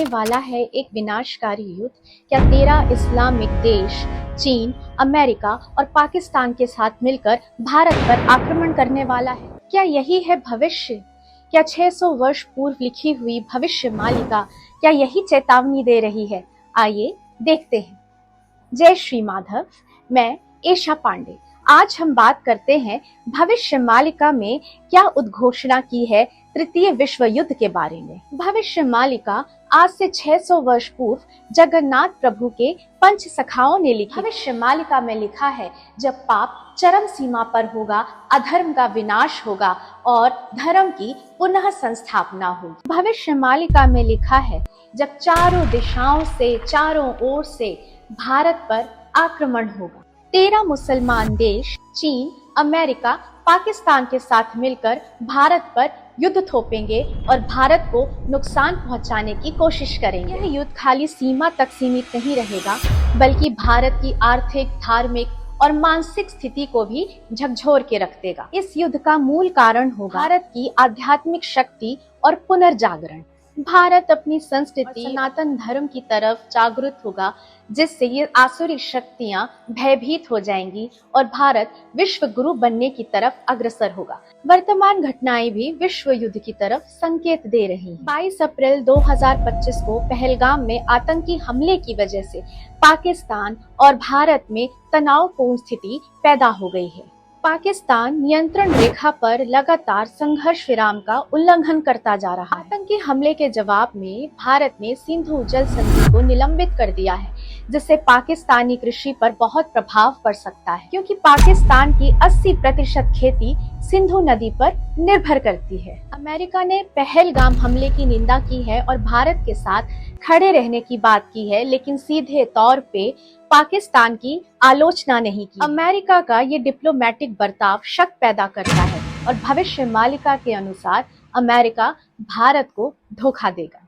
होने वाला है एक विनाशकारी युद्ध। क्या 13 इस्लामिक देश चीन, अमेरिका और पाकिस्तान के साथ मिलकर भारत पर आक्रमण करने वाला है? क्या यही है भविष्य? क्या 600 वर्ष पूर्व लिखी हुई भविष्यवाणी क्या यही चेतावनी दे रही है? आइए देखते हैं। जय श्री माधव, मैं एशा पांडे। आज हम बात करते हैं भविष्यवाणी में क्या उद्घोषणा की है तृतीय विश्व युद्ध के बारे में। भविष्यवाणी आज से 600 वर्ष पूर्व जगन्नाथ प्रभु के पंच सखाओं ने लिखी। भविष्यवाणी में लिखा है, जब पाप चरम सीमा पर होगा, अधर्म का विनाश होगा और धर्म की पुनः संस्थापना होगी। भविष्यवाणी में लिखा है, जब चारों दिशाओं से, चारों ओर से भारत पर आक्रमण होगा। 13 मुसलमान देश चीन, अमेरिका, पाकिस्तान के साथ मिलकर भारत पर युद्ध थोपेंगे और भारत को नुकसान पहुंचाने की कोशिश करेंगे। यह युद्ध खाली सीमा तक सीमित नहीं रहेगा, बल्कि भारत की आर्थिक, धार्मिक और मानसिक स्थिति को भी झकझोर के रख देगा। इस युद्ध का मूल कारण होगा भारत की आध्यात्मिक शक्ति और पुनर्जागरण। भारत अपनी संस्कृति, सनातन धर्म की तरफ जागरूक होगा, जिससे ये आसुरी शक्तियां भयभीत हो जाएंगी और भारत विश्व गुरु बनने की तरफ अग्रसर होगा। वर्तमान घटनाएं भी विश्व युद्ध की तरफ संकेत दे रही हैं। 22 अप्रैल 2025 को पहलगाम में आतंकी हमले की वजह से पाकिस्तान और भारत में तनावपूर्ण स्थिति पैदा हो गई है। पाकिस्तान नियंत्रण रेखा पर लगातार संघर्ष विराम का उल्लंघन करता जा रहा है। आतंकी हमले के जवाब में भारत ने सिंधु जल संधि को निलंबित कर दिया है, जिससे पाकिस्तानी कृषि पर बहुत प्रभाव पड़ सकता है, क्योंकि पाकिस्तान की 80% खेती सिंधु नदी पर निर्भर करती है। अमेरिका ने पहलगाम हमले की निंदा की है और भारत के साथ खड़े रहने की बात की है, लेकिन सीधे तौर पे पाकिस्तान की आलोचना नहीं की। अमेरिका का ये डिप्लोमेटिक बर्ताव शक पैदा करता है और भविष्यवाणी के अनुसार अमेरिका भारत को धोखा देगा।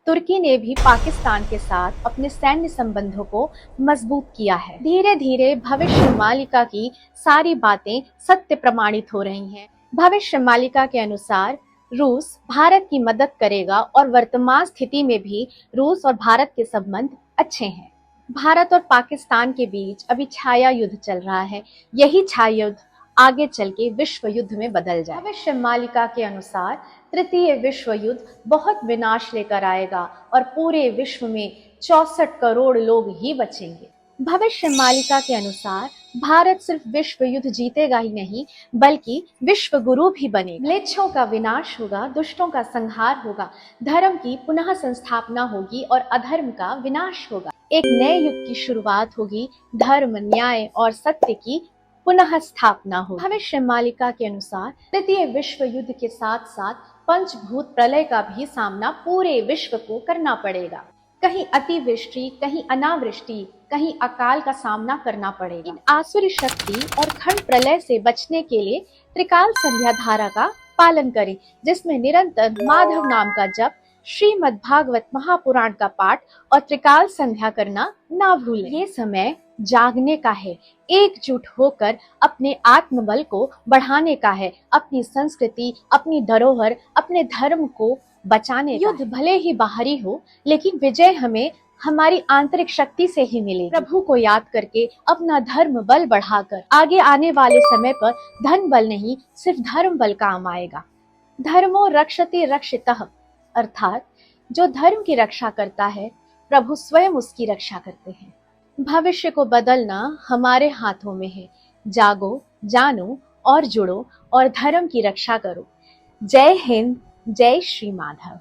तुर्की ने भी पाकिस्तान के साथ अपने सैन्य संबंधों को मजबूत किया है। धीरे धीरे भविष्यवाणी की सारी बातें सत्य प्रमाणित हो रही हैं। भविष्यवाणी के अनुसार रूस भारत की मदद करेगा और वर्तमान स्थिति में भी रूस और भारत के संबंध अच्छे हैं। भारत और पाकिस्तान के बीच अभी छाया युद्ध चल रहा है। यही छाया युद्ध आगे चल के विश्व युद्ध में बदल जाए। भविष्यवाणी के अनुसार तृतीय विश्व युद्ध बहुत विनाश लेकर आएगा और पूरे विश्व में 64 करोड़ लोग ही बचेंगे। भविष्यवाणी के अनुसार भारत सिर्फ विश्व युद्ध जीतेगा ही नहीं, बल्कि विश्व गुरु भी बनेगा। म्लेच्छों का विनाश होगा, दुष्टों का संहार होगा, धर्म की पुनः संस्थापना होगी और अधर्म का विनाश होगा। एक नए युग की शुरुआत होगी, धर्म, न्याय और सत्य की पुनः स्थापना होगी। भविष्यवाणी के अनुसार तृतीय विश्व युद्ध के साथ साथ पंचभूत प्रलय का भी सामना पूरे विश्व को करना पड़ेगा। कहीं अतिवृष्टि, कहीं अनावृष्टि, कहीं अकाल का सामना करना पड़ेगा। आसुरी शक्ति और खंड प्रलय से बचने के लिए त्रिकाल संध्या धारा का पालन करें, जिसमें निरंतर माधव नाम का जप, श्रीमद् भागवत महापुराण का पाठ और त्रिकाल संध्या करना ना भूलें। ये समय जागने का है, एकजुट होकर अपने आत्मबल को बढ़ाने का है, अपनी संस्कृति, अपनी धरोहर, अपने धर्म को बचाने का। युद्ध भले ही बाहरी हो, लेकिन विजय हमें हमारी आंतरिक शक्ति से ही मिलेगी। प्रभु को याद करके अपना धर्म बल बढ़ाकर आगे आने वाले समय पर धन बल नहीं, सिर्फ धर्म बल काम आएगा। धर्मो रक्षति रक्षितः, अर्थात जो धर्म की रक्षा करता है, प्रभु स्वयं उसकी रक्षा करते हैं। भविष्य को बदलना हमारे हाथों में है। जागो, जानो और जुड़ो और धर्म की रक्षा करो। जय हिंद, जय श्री माधव।